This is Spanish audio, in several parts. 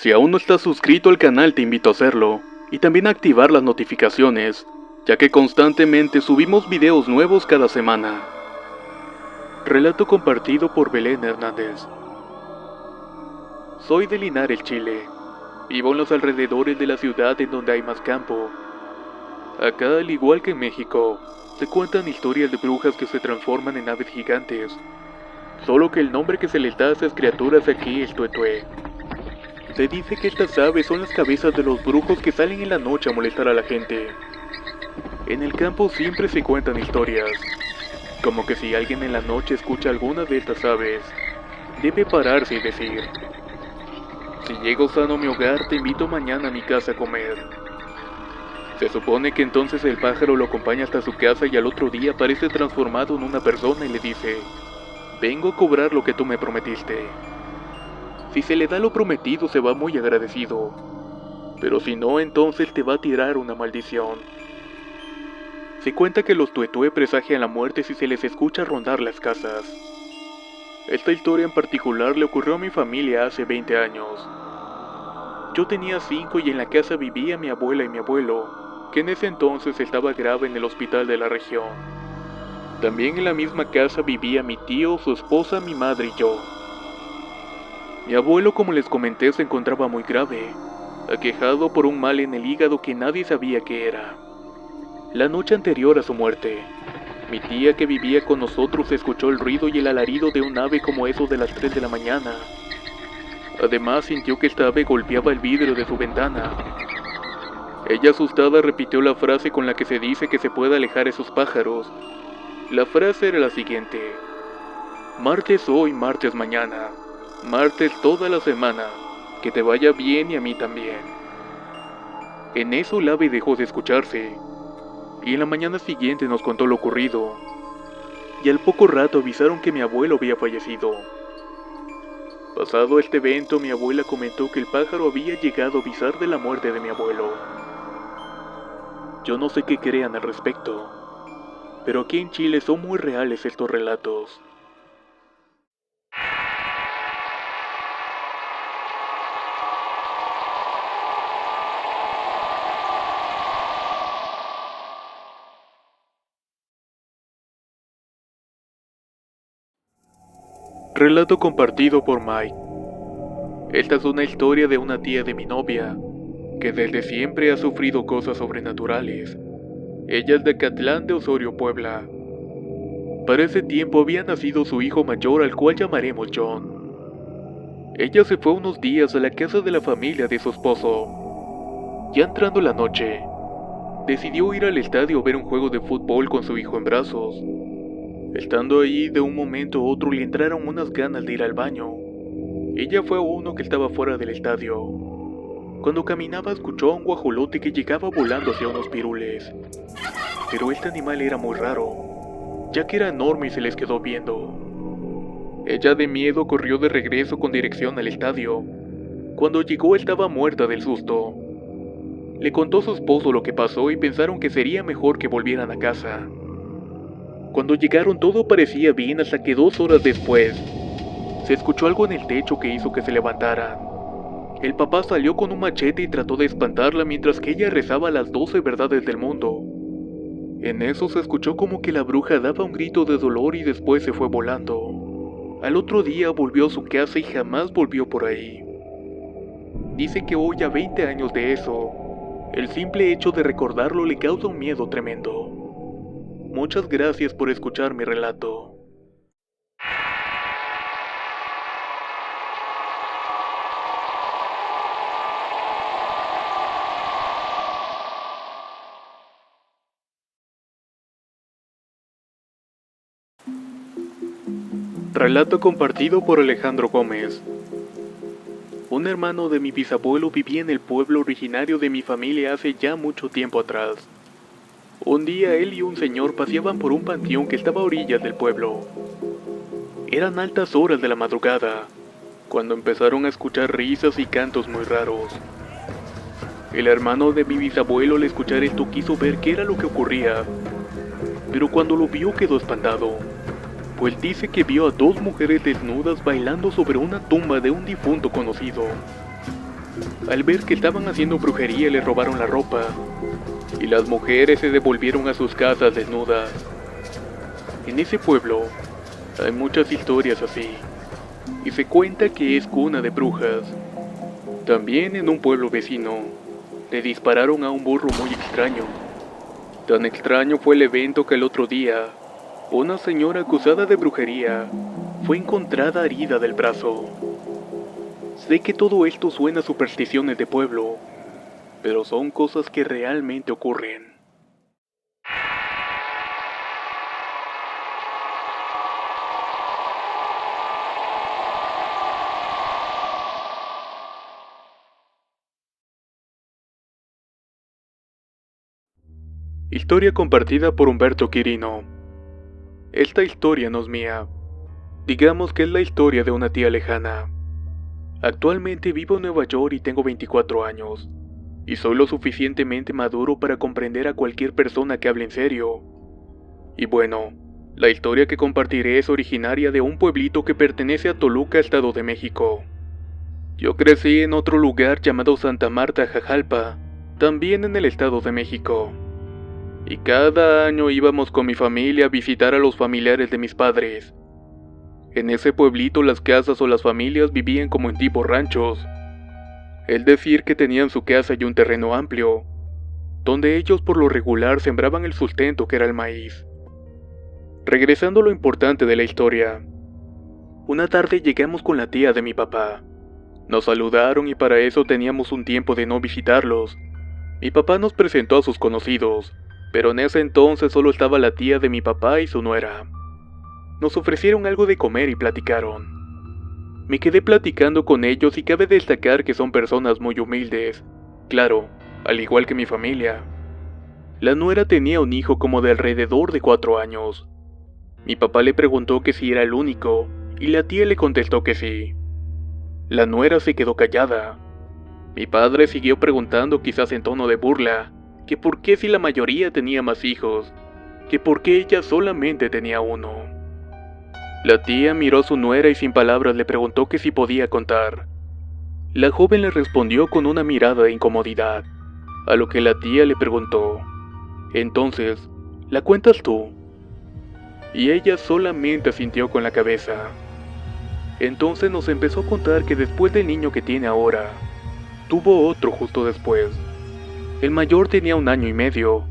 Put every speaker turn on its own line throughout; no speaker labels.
Si aún no estás suscrito al canal, te invito a hacerlo, y también a activar las notificaciones, ya que constantemente subimos videos nuevos cada semana. Relato compartido por Belén Hernández. Soy de Linares, Chile. Vivo en los alrededores de la ciudad en donde hay más campo. Acá, al igual que en México, se cuentan historias de brujas que se transforman en aves gigantes. Solo que el nombre que se les da a esas criaturas aquí es tuetué. Se dice que estas aves son las cabezas de los brujos que salen en la noche a molestar a la gente. En el campo siempre se cuentan historias, como que si alguien en la noche escucha alguna de estas aves, debe pararse y decir: si llego sano a mi hogar, te invito mañana a mi casa a comer. Se supone que entonces el pájaro lo acompaña hasta su casa y al otro día aparece transformado en una persona y le dice: vengo a cobrar lo que tú me prometiste. Si se le da lo prometido, se va muy agradecido, pero si no, entonces te va a tirar una maldición. Se cuenta que los tuetué presagian la muerte si se les escucha rondar las casas. Esta historia en particular le ocurrió a mi familia hace 20 años. Yo tenía 5 y en la casa vivía mi abuela y mi abuelo, que en ese entonces estaba grave en el hospital de la región. También en la misma casa vivía mi tío, su esposa, mi madre y yo. Mi abuelo, como les comenté, se encontraba muy grave, aquejado por un mal en el hígado que nadie sabía qué era. La noche anterior a su muerte, mi tía que vivía con nosotros escuchó el ruido y el alarido de un ave como eso de las 3 de la mañana. Además sintió que esta ave golpeaba el vidrio de su ventana. Ella asustada repitió la frase con la que se dice que se puede alejar esos pájaros. La frase era la siguiente: martes hoy, martes mañana, martes toda la semana, que te vaya bien y a mí también. En eso el ave dejó de escucharse, y en la mañana siguiente nos contó lo ocurrido, y al poco rato avisaron que mi abuelo había fallecido. Pasado este evento, mi abuela comentó que el pájaro había llegado a avisar de la muerte de mi abuelo. Yo no sé qué crean al respecto, pero aquí en Chile son muy reales estos relatos. Relato compartido por Mike. Esta es una historia de una tía de mi novia, que desde siempre ha sufrido cosas sobrenaturales. Ella es de Catlán de Osorio, Puebla. Para ese tiempo había nacido su hijo mayor, al cual llamaremos John. Ella se fue unos días a la casa de la familia de su esposo. Ya entrando la noche, decidió ir al estadio a ver un juego de fútbol con su hijo en brazos. Estando allí, de un momento a otro le entraron unas ganas de ir al baño. Ella fue a uno que estaba fuera del estadio. Cuando caminaba escuchó a un guajolote que llegaba volando hacia unos pirules. Pero este animal era muy raro, ya que era enorme y se les quedó viendo. Ella de miedo corrió de regreso con dirección al estadio. Cuando llegó estaba muerta del susto. Le contó a su esposo lo que pasó y pensaron que sería mejor que volvieran a casa. Cuando llegaron todo parecía bien hasta que 2 horas después, se escuchó algo en el techo que hizo que se levantaran. El papá salió con un machete y trató de espantarla mientras que ella rezaba las 12 verdades del mundo. En eso se escuchó como que la bruja daba un grito de dolor y después se fue volando. Al otro día volvió a su casa y jamás volvió por ahí. Dice que hoy, a 20 años de eso, el simple hecho de recordarlo le causa un miedo tremendo. Muchas gracias por escuchar mi relato. Relato compartido por Alejandro Gómez. Un hermano de mi bisabuelo vivía en el pueblo originario de mi familia hace ya mucho tiempo atrás. Un día él y un señor paseaban por un panteón que estaba a orillas del pueblo. Eran altas horas de la madrugada, cuando empezaron a escuchar risas y cantos muy raros. El hermano de mi bisabuelo, al escuchar esto, quiso ver qué era lo que ocurría, pero cuando lo vio quedó espantado, pues dice que vio a 2 mujeres desnudas bailando sobre una tumba de un difunto conocido. Al ver que estaban haciendo brujería le robaron la ropa y las mujeres se devolvieron a sus casas desnudas. En ese pueblo hay muchas historias así y se cuenta que es cuna de brujas. También en un pueblo vecino le dispararon a un burro muy extraño. Tan extraño fue el evento que el otro día una señora acusada de brujería fue encontrada herida del brazo. Sé que todo esto suena a supersticiones de pueblo, pero son cosas que realmente ocurren. Historia compartida por Humberto Quirino. Esta historia no es mía. Digamos que es la historia de una tía lejana. Actualmente vivo en Nueva York y tengo 24 años. Y soy lo suficientemente maduro para comprender a cualquier persona que hable en serio. Y bueno, la historia que compartiré es originaria de un pueblito que pertenece a Toluca, Estado de México. Yo crecí en otro lugar llamado Santa Marta, Jajalpa, también en el Estado de México. Y cada año íbamos con mi familia a visitar a los familiares de mis padres. En ese pueblito las casas o las familias vivían como en tipo ranchos. Es decir que tenían su casa y un terreno amplio, donde ellos por lo regular sembraban el sustento que era el maíz. Regresando a lo importante de la historia. Una tarde llegamos con la tía de mi papá. Nos saludaron y para eso teníamos un tiempo de no visitarlos. Mi papá nos presentó a sus conocidos, pero en ese entonces solo estaba la tía de mi papá y su nuera. Nos ofrecieron algo de comer y platicaron. Me quedé platicando con ellos y cabe destacar que son personas muy humildes, claro, al igual que mi familia. La nuera tenía un hijo como de alrededor de 4 años. Mi papá le preguntó que si era el único, y la tía le contestó que sí. La nuera se quedó callada. Mi padre siguió preguntando, quizás en tono de burla, que por qué si la mayoría tenía más hijos, que por qué ella solamente tenía uno. La tía miró a su nuera y sin palabras le preguntó que si podía contar. La joven le respondió con una mirada de incomodidad, a lo que la tía le preguntó, «Entonces, ¿la cuentas tú?». Y ella solamente asintió con la cabeza. Entonces nos empezó a contar que después del niño que tiene ahora, tuvo otro justo después. El mayor tenía 1 año y medio,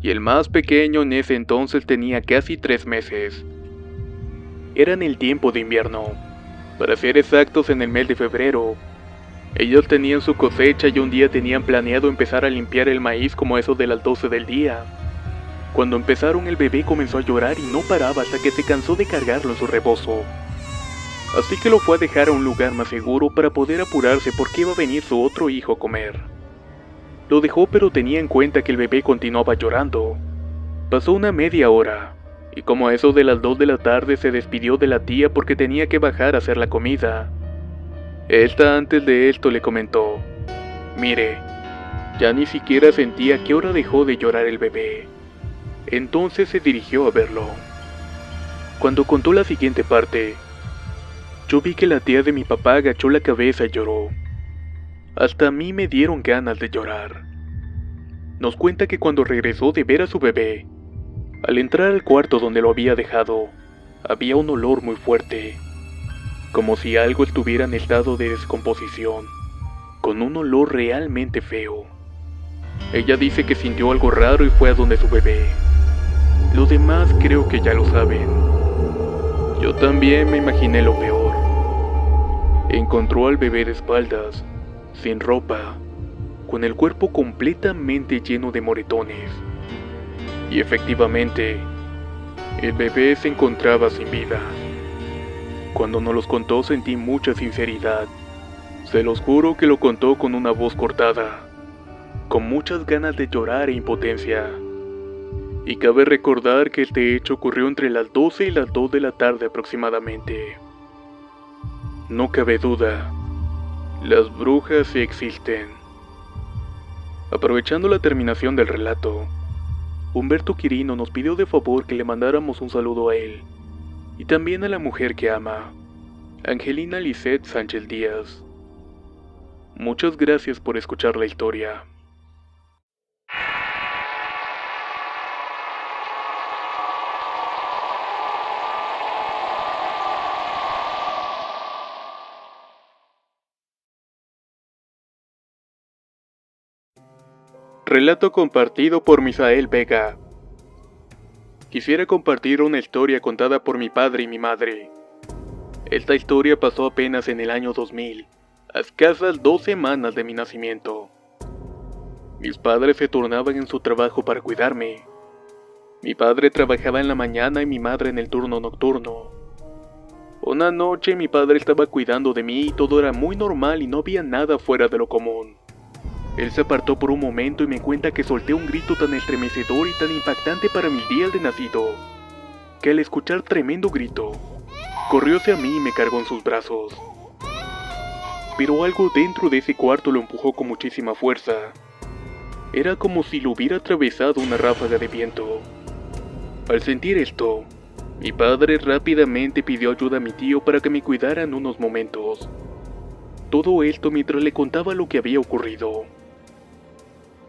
y el más pequeño en ese entonces tenía casi 3 meses. Era en el tiempo de invierno, para ser exactos en el mes de febrero. Ellos tenían su cosecha y un día tenían planeado empezar a limpiar el maíz como eso de las 12 del día. Cuando empezaron el bebé comenzó a llorar y no paraba hasta que se cansó de cargarlo en su rebozo. Así que lo fue a dejar a un lugar más seguro para poder apurarse porque iba a venir su otro hijo a comer. Lo dejó pero tenía en cuenta que el bebé continuaba llorando. Pasó una media hora. Y como a eso de las 2 de la tarde se despidió de la tía porque tenía que bajar a hacer la comida. Esta antes de esto le comentó, «Mire, ya ni siquiera sentía qué hora dejó de llorar el bebé». Entonces se dirigió a verlo. Cuando contó la siguiente parte, yo vi que la tía de mi papá agachó la cabeza y lloró. Hasta a mí me dieron ganas de llorar. Nos cuenta que cuando regresó de ver a su bebé, al entrar al cuarto donde lo había dejado, había un olor muy fuerte, como si algo estuviera en estado de descomposición, con un olor realmente feo. Ella dice que sintió algo raro y fue a donde su bebé. Lo demás creo que ya lo saben. Yo también me imaginé lo peor. Encontró al bebé de espaldas, sin ropa, con el cuerpo completamente lleno de moretones. Y efectivamente, el bebé se encontraba sin vida. Cuando nos los contó sentí mucha sinceridad. Se los juro que lo contó con una voz cortada, con muchas ganas de llorar e impotencia. Y cabe recordar que este hecho ocurrió entre las 12 y las 2 de la tarde aproximadamente. No cabe duda, las brujas sí existen. Aprovechando la terminación del relato, Humberto Quirino nos pidió de favor que le mandáramos un saludo a él, y también a la mujer que ama, Angelina Lisette Sánchez Díaz. Muchas gracias por escuchar la historia. Relato compartido por Misael Vega. Quisiera compartir una historia contada por mi padre y mi madre. Esta historia pasó apenas en el año 2000, a escasas 2 semanas de mi nacimiento. Mis padres se turnaban en su trabajo para cuidarme. Mi padre trabajaba en la mañana y mi madre en el turno nocturno. Una noche mi padre estaba cuidando de mí y todo era muy normal y no había nada fuera de lo común. Él se apartó por un momento y me cuenta que solté un grito tan estremecedor y tan impactante para mi día de nacido, que al escuchar tremendo grito, corrió hacia mí y me cargó en sus brazos. Pero algo dentro de ese cuarto lo empujó con muchísima fuerza. Era como si lo hubiera atravesado una ráfaga de viento. Al sentir esto, mi padre rápidamente pidió ayuda a mi tío para que me cuidara en unos momentos. Todo esto mientras le contaba lo que había ocurrido.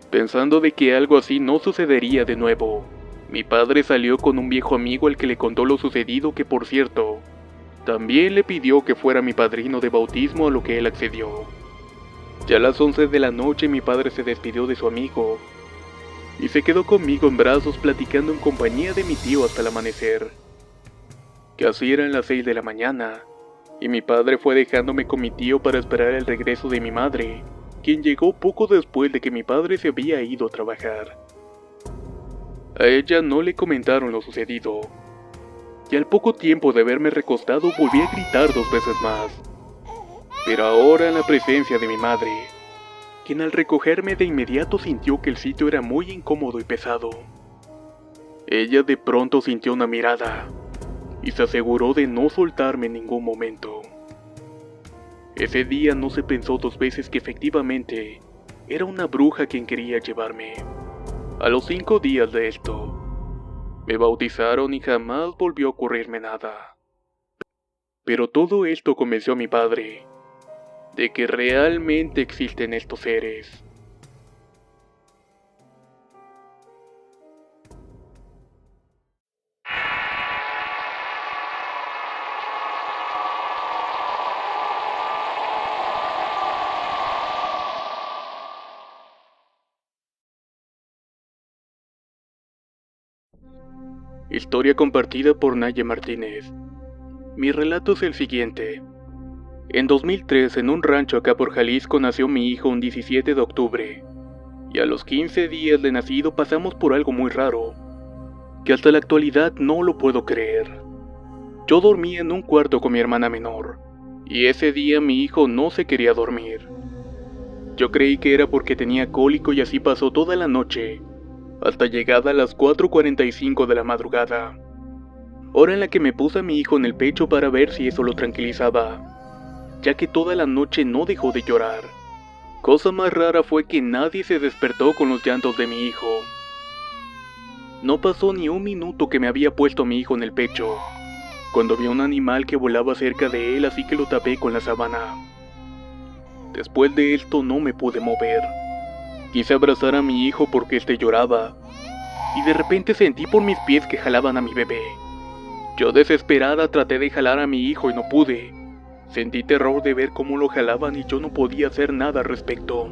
Pensando de que algo así no sucedería de nuevo, mi padre salió con un viejo amigo al que le contó lo sucedido, que por cierto, también le pidió que fuera mi padrino de bautismo, a lo que él accedió. Ya a las 11 de la noche mi padre se despidió de su amigo y se quedó conmigo en brazos platicando en compañía de mi tío hasta el amanecer. Casi eran las 6 de la mañana y mi padre fue dejándome con mi tío para esperar el regreso de mi madre, quien llegó poco después de que mi padre se había ido a trabajar. A ella no le comentaron lo sucedido, y al poco tiempo de haberme recostado volví a gritar 2 veces más, pero ahora en la presencia de mi madre, quien al recogerme de inmediato sintió que el sitio era muy incómodo y pesado. Ella de pronto sintió una mirada, y se aseguró de no soltarme en ningún momento. Ese día no se pensó 2 veces que efectivamente era una bruja quien quería llevarme. A los 5 días de esto, me bautizaron y jamás volvió a ocurrirme nada. Pero todo esto convenció a mi padre de que realmente existen estos seres. Historia compartida por Naye Martínez. Mi relato es el siguiente. En 2003, en un rancho acá por Jalisco, nació mi hijo un 17 de octubre. Y a los 15 días de nacido pasamos por algo muy raro, que hasta la actualidad no lo puedo creer. Yo dormía en un cuarto con mi hermana menor, y ese día mi hijo no se quería dormir. Yo creí que era porque tenía cólico y así pasó toda la noche, hasta llegada a las 4:45 de la madrugada, hora en la que me puse a mi hijo en el pecho para ver si eso lo tranquilizaba, ya que toda la noche no dejó de llorar. Cosa más rara fue que nadie se despertó con los llantos de mi hijo. No pasó ni un minuto que me había puesto a mi hijo en el pecho, cuando vi un animal que volaba cerca de él, así que lo tapé con la sábana. Después de esto no me pude mover. Quise abrazar a mi hijo porque este lloraba, y de repente sentí por mis pies que jalaban a mi bebé. Yo desesperada traté de jalar a mi hijo y no pude. Sentí terror de ver cómo lo jalaban y yo no podía hacer nada al respecto.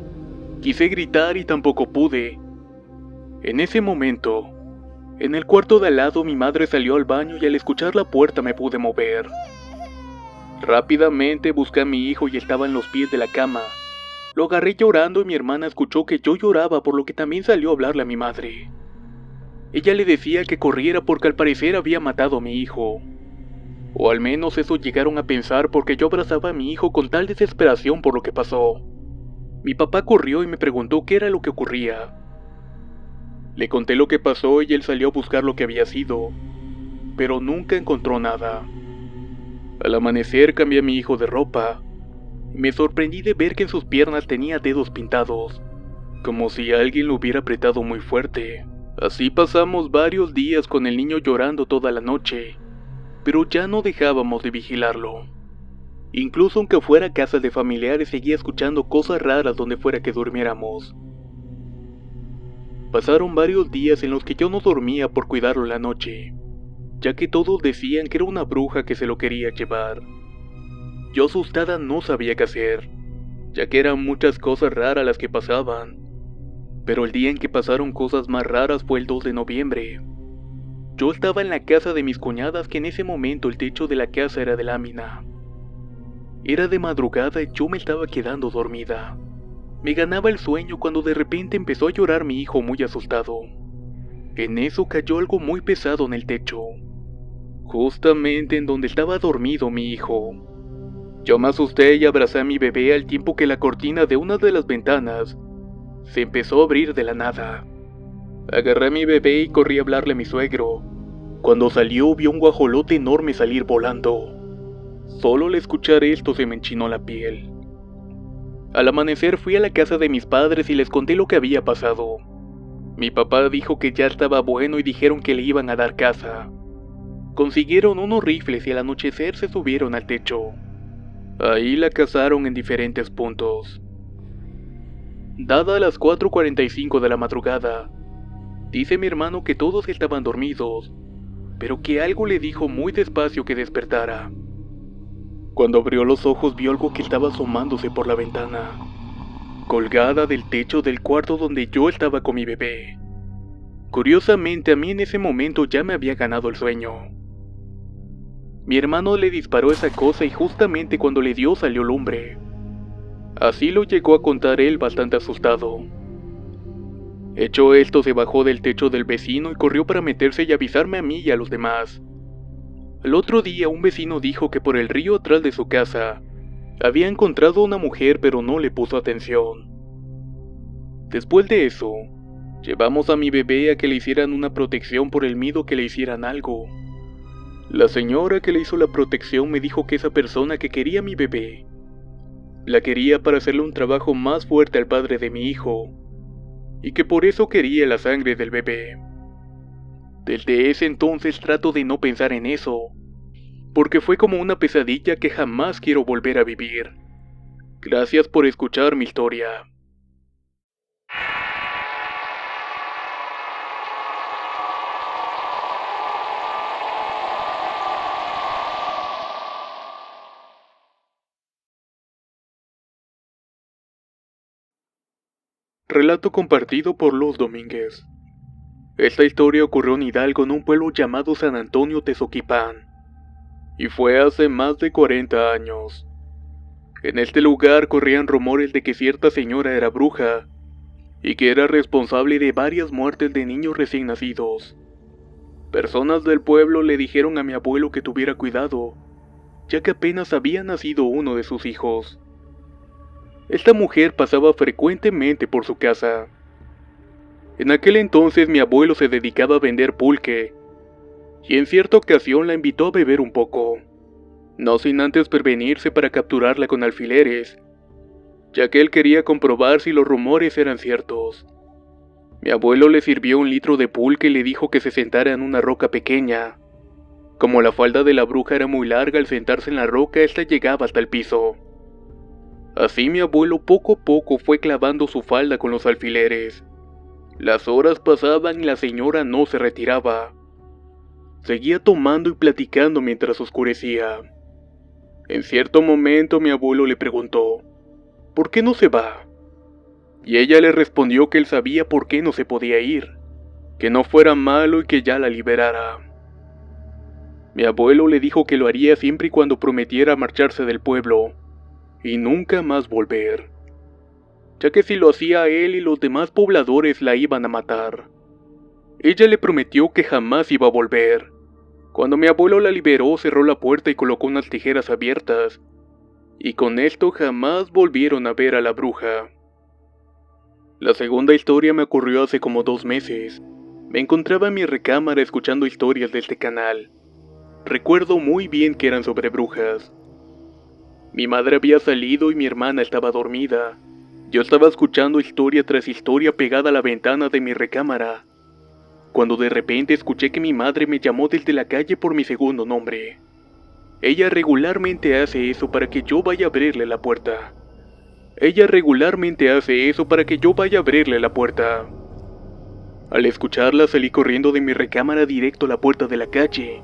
Quise gritar y tampoco pude. En ese momento, en el cuarto de al lado mi madre salió al baño y al escuchar la puerta me pude mover. Rápidamente busqué a mi hijo y estaba en los pies de la cama. Lo agarré llorando y mi hermana escuchó que yo lloraba, por lo que también salió a hablarle a mi madre. Ella le decía que corriera porque al parecer había matado a mi hijo. O al menos eso llegaron a pensar, porque yo abrazaba a mi hijo con tal desesperación por lo que pasó. Mi papá corrió y me preguntó qué era lo que ocurría. Le conté lo que pasó y él salió a buscar lo que había sido, pero nunca encontró nada. Al amanecer cambié a mi hijo de ropa. Me sorprendí de ver que en sus piernas tenía dedos pintados, como si alguien lo hubiera apretado muy fuerte. Así pasamos varios días con el niño llorando toda la noche, pero ya no dejábamos de vigilarlo. Incluso aunque fuera casa de familiares, seguía escuchando cosas raras donde fuera que durmiéramos. Pasaron varios días en los que yo no dormía por cuidarlo la noche, ya que todos decían que era una bruja que se lo quería llevar. Yo asustada no sabía qué hacer, ya que eran muchas cosas raras las que pasaban. Pero el día en que pasaron cosas más raras fue el 2 de noviembre. Yo estaba en la casa de mis cuñadas, que en ese momento el techo de la casa era de lámina. Era de madrugada y yo me estaba quedando dormida. Me ganaba el sueño cuando de repente empezó a llorar mi hijo muy asustado. En eso cayó algo muy pesado en el techo, justamente en donde estaba dormido mi hijo. Yo me asusté y abracé a mi bebé al tiempo que la cortina de una de las ventanas se empezó a abrir de la nada. Agarré a mi bebé y corrí a hablarle a mi suegro. Cuando salió, vio un guajolote enorme salir volando. Solo al escuchar esto se me enchinó la piel. Al amanecer fui a la casa de mis padres y les conté lo que había pasado. Mi papá dijo que ya estaba bueno y dijeron que le iban a dar caza. Consiguieron unos rifles y al anochecer se subieron al techo. Ahí la cazaron en diferentes puntos. Dada las 4:45 de la madrugada, dice mi hermano que todos estaban dormidos, pero que algo le dijo muy despacio que despertara. Cuando abrió los ojos vio algo que estaba asomándose por la ventana, colgada del techo del cuarto donde yo estaba con mi bebé. Curiosamente, a mí en ese momento ya me había ganado el sueño. Mi hermano le disparó esa cosa y justamente cuando le dio salió lumbre. Así lo llegó a contar él bastante asustado. Hecho esto, se bajó del techo del vecino y corrió para meterse y avisarme a mí y a los demás. El otro día un vecino dijo que por el río atrás de su casa había encontrado a una mujer, pero no le puso atención. Después de eso, llevamos a mi bebé a que le hicieran una protección por el miedo que le hicieran algo. La señora que le hizo la protección me dijo que esa persona que quería a mi bebé la quería para hacerle un trabajo más fuerte al padre de mi hijo, y que por eso quería la sangre del bebé. Desde ese entonces trato de no pensar en eso, porque fue como una pesadilla que jamás quiero volver a vivir. Gracias por escuchar mi historia. Relato compartido por Luz Domínguez. Esta historia ocurrió en Hidalgo, en un pueblo llamado San Antonio Tezoquipán, y fue hace más de 40 años. En este lugar corrían rumores de que cierta señora era bruja, y que era responsable de varias muertes de niños recién nacidos. Personas del pueblo le dijeron a mi abuelo que tuviera cuidado, ya que apenas había nacido uno de sus hijos. Esta mujer pasaba frecuentemente por su casa. En aquel entonces mi abuelo se dedicaba a vender pulque, y en cierta ocasión la invitó a beber un poco, no sin antes prevenirse para capturarla con alfileres, ya que él quería comprobar si los rumores eran ciertos. Mi abuelo le sirvió 1 litro de pulque y le dijo que se sentara en una roca pequeña. Como la falda de la bruja era muy larga, al sentarse en la roca, esta llegaba hasta el piso. Así mi abuelo poco a poco fue clavando su falda con los alfileres. Las horas pasaban y la señora no se retiraba. Seguía tomando y platicando mientras oscurecía. En cierto momento mi abuelo le preguntó, ¿por qué no se va? Y ella le respondió que él sabía por qué no se podía ir, que no fuera malo y que ya la liberara. Mi abuelo le dijo que lo haría siempre y cuando prometiera marcharse del pueblo y nunca más volver, ya que si lo hacía él y los demás pobladores la iban a matar. Ella le prometió que jamás iba a volver. Cuando mi abuelo la liberó, cerró la puerta y colocó unas tijeras abiertas, y con esto jamás volvieron a ver a la bruja. La segunda historia me ocurrió hace como 2 meses. Me encontraba en mi recámara escuchando historias de este canal. Recuerdo muy bien que eran sobre brujas. Mi madre había salido y mi hermana estaba dormida. Yo estaba escuchando historia tras historia pegada a la ventana de mi recámara, cuando de repente escuché que mi madre me llamó desde la calle por mi segundo nombre. Ella regularmente hace eso para que yo vaya a abrirle la puerta. Ella regularmente hace eso para que yo vaya a abrirle la puerta. Al escucharla salí corriendo de mi recámara directo a la puerta de la calle.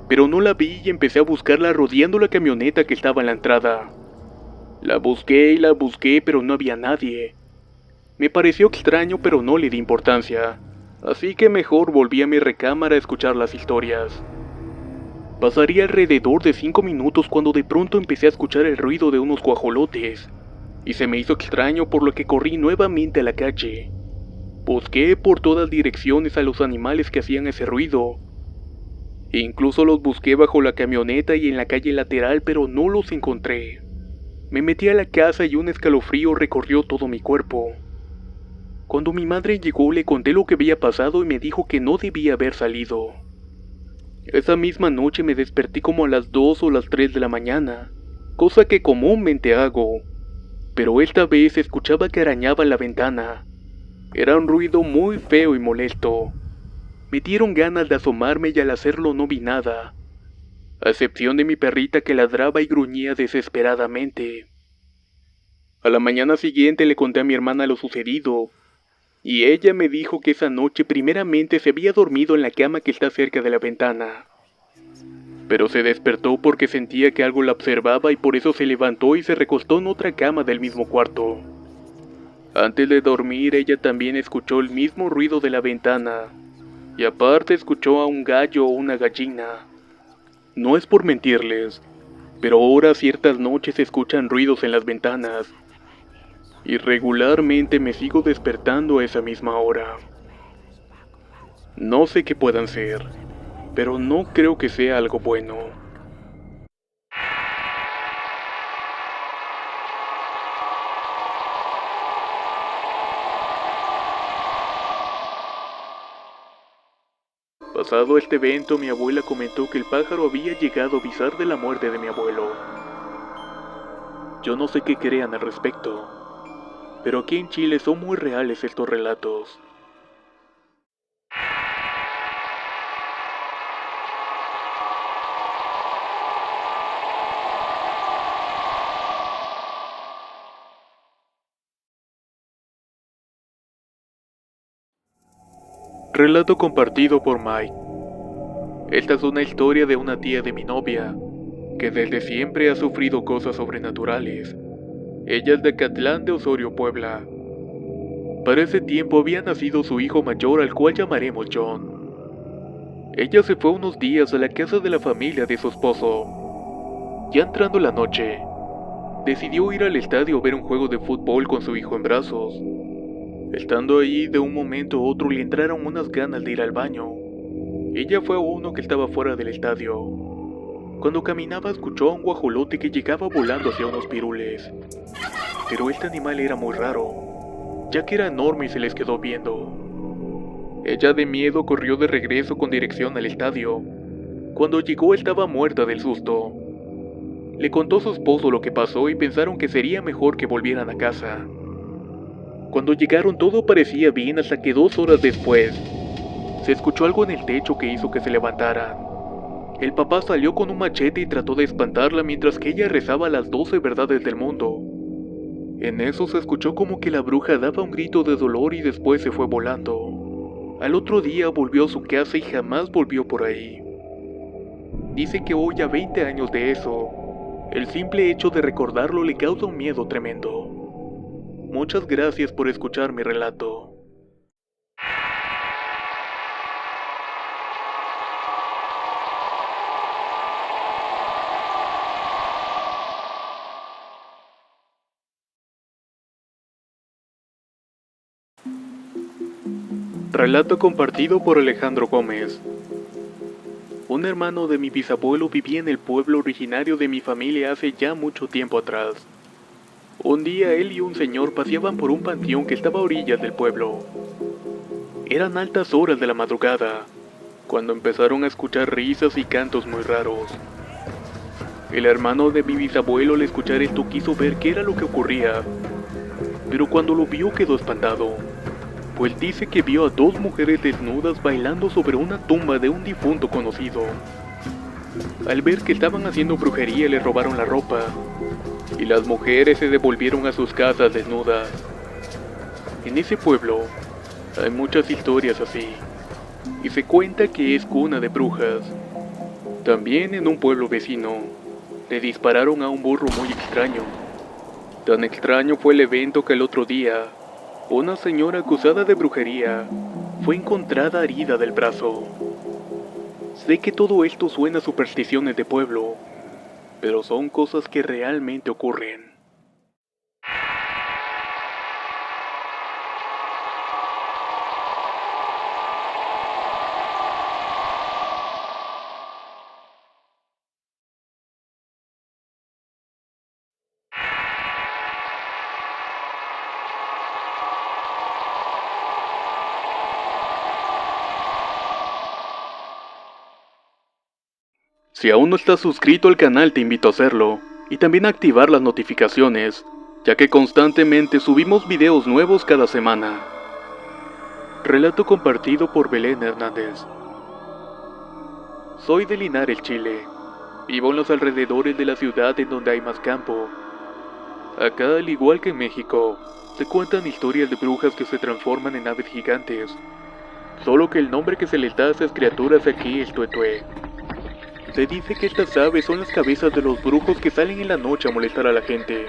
Pero no la vi y empecé a buscarla rodeando la camioneta que estaba en la entrada. La busqué y la busqué, pero no había nadie. Me pareció extraño, pero no le di importancia. Así que mejor volví a mi recámara a escuchar las historias. Pasaría alrededor de 5 minutos cuando de pronto empecé a escuchar el ruido de unos guajolotes. Y se me hizo extraño, por lo que corrí nuevamente a la calle. Busqué por todas direcciones a los animales que hacían ese ruido. Incluso los busqué bajo la camioneta y en la calle lateral, pero no los encontré. Me metí a la casa y un escalofrío recorrió todo mi cuerpo. Cuando mi madre llegó le conté lo que había pasado y me dijo que no debía haber salido. Esa misma noche me desperté como a las 2 o las 3 de la mañana, cosa que comúnmente hago, pero esta vez escuchaba que arañaba la ventana. Era un ruido muy feo y molesto. Me dieron ganas de asomarme y al hacerlo no vi nada, a excepción de mi perrita que ladraba y gruñía desesperadamente. A la mañana siguiente le conté a mi hermana lo sucedido, y ella me dijo que esa noche primeramente se había dormido en la cama que está cerca de la ventana. Pero se despertó porque sentía que algo la observaba y por eso se levantó y se recostó en otra cama del mismo cuarto. Antes de dormir ella también escuchó el mismo ruido de la ventana, y aparte escuchó a un gallo o una gallina. No es por mentirles, pero ahora ciertas noches se escuchan ruidos en las ventanas, y regularmente me sigo despertando a esa misma hora. No sé qué puedan ser, pero no creo que sea algo bueno. Pasado este evento, mi abuela comentó que el pájaro había llegado a avisar de la muerte de mi abuelo. Yo no sé qué crean al respecto, pero aquí en Chile son muy reales estos relatos. Relato compartido por Mike. Esta es una historia de una tía de mi novia, que desde siempre ha sufrido cosas sobrenaturales. Ella es de Catlán de Osorio, Puebla. Para ese tiempo había nacido su hijo mayor, al cual llamaremos John. Ella se fue unos días a la casa de la familia de su esposo. Ya entrando la noche, decidió ir al estadio a ver un juego de fútbol con su hijo en brazos. Estando allí, de un momento a otro le entraron unas ganas de ir al baño. Ella fue a uno que estaba fuera del estadio. Cuando caminaba escuchó a un guajolote que llegaba volando hacia unos pirules. Pero este animal era muy raro, ya que era enorme y se les quedó viendo. Ella de miedo corrió de regreso con dirección al estadio. Cuando llegó estaba muerta del susto. Le contó a su esposo lo que pasó y pensaron que sería mejor que volvieran a casa. Cuando llegaron todo parecía bien hasta que 2 horas después, se escuchó algo en el techo que hizo que se levantaran. El papá salió con un machete y trató de espantarla mientras que ella rezaba las 12 verdades del mundo. En eso se escuchó como que la bruja daba un grito de dolor y después se fue volando. Al otro día volvió a su casa y jamás volvió por ahí. Dice que hoy, a 20 años de eso, el simple hecho de recordarlo le causa un miedo tremendo. Muchas gracias por escuchar mi relato. Relato compartido por Alejandro Gómez. Un hermano de mi bisabuelo vivía en el pueblo originario de mi familia hace ya mucho tiempo atrás. Un día él y un señor paseaban por un panteón que estaba a orillas del pueblo. Eran altas horas de la madrugada, cuando empezaron a escuchar risas y cantos muy raros. El hermano de mi bisabuelo al escuchar esto quiso ver qué era lo que ocurría, pero cuando lo vio quedó espantado, pues dice que vio a 2 mujeres desnudas bailando sobre una tumba de un difunto conocido. Al ver que estaban haciendo brujería le robaron la ropa y las mujeres se devolvieron a sus casas desnudas. En ese pueblo hay muchas historias así y se cuenta que es cuna de brujas. También en un pueblo vecino le dispararon a un burro muy extraño. Tan extraño fue el evento que el otro día una señora acusada de brujería fue encontrada herida del brazo. Sé que todo esto suena a supersticiones de pueblo, pero son cosas que realmente ocurren. Si aún no estás suscrito al canal te invito a hacerlo, y también a activar las notificaciones, ya que constantemente subimos videos nuevos cada semana. Relato compartido por Belén Hernández. Soy de Linares, Chile. Vivo en los alrededores de la ciudad en donde hay más campo. Acá, al igual que en México, se cuentan historias de brujas que se transforman en aves gigantes. Solo que el nombre que se les da a esas criaturas aquí es tuetué. Se dice que estas aves son las cabezas de los brujos que salen en la noche a molestar a la gente.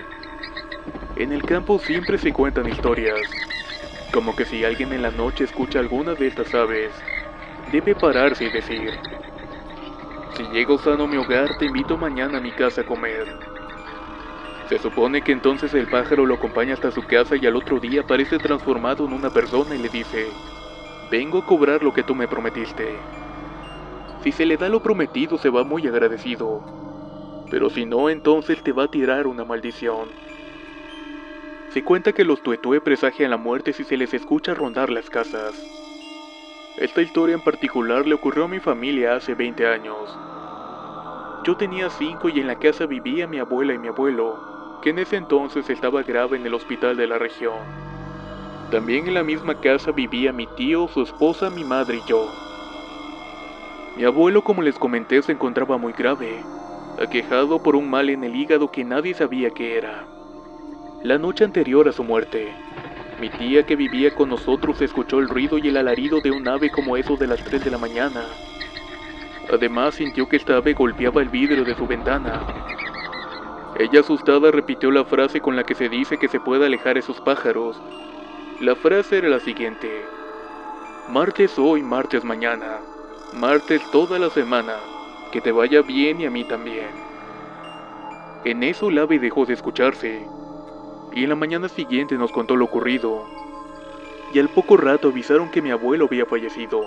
En el campo siempre se cuentan historias, como que si alguien en la noche escucha alguna de estas aves, debe pararse y decir: si llego sano a mi hogar, te invito mañana a mi casa a comer. Se supone que entonces el pájaro lo acompaña hasta su casa y al otro día aparece transformado en una persona y le dice: vengo a cobrar lo que tú me prometiste. Si se le da lo prometido se va muy agradecido, pero si no, entonces te va a tirar una maldición. Se cuenta que los tuetué presagian la muerte si se les escucha rondar las casas. Esta historia en particular le ocurrió a mi familia hace 20 años. Yo tenía 5 y en la casa vivía mi abuela y mi abuelo, que en ese entonces estaba grave en el hospital de la región. También en la misma casa vivía mi tío, su esposa, mi madre y yo. Mi abuelo, como les comenté, se encontraba muy grave, aquejado por un mal en el hígado que nadie sabía qué era. La noche anterior a su muerte, mi tía que vivía con nosotros escuchó el ruido y el alarido de un ave como eso de las 3 de la mañana. Además sintió que esta ave golpeaba el vidrio de su ventana. Ella asustada repitió la frase con la que se dice que se puede alejar esos pájaros. La frase era la siguiente: martes hoy, martes mañana. Martes toda la semana, que te vaya bien y a mí también. En eso el ave dejó de escucharse, y en la mañana siguiente nos contó lo ocurrido, y al poco rato avisaron que mi abuelo había fallecido.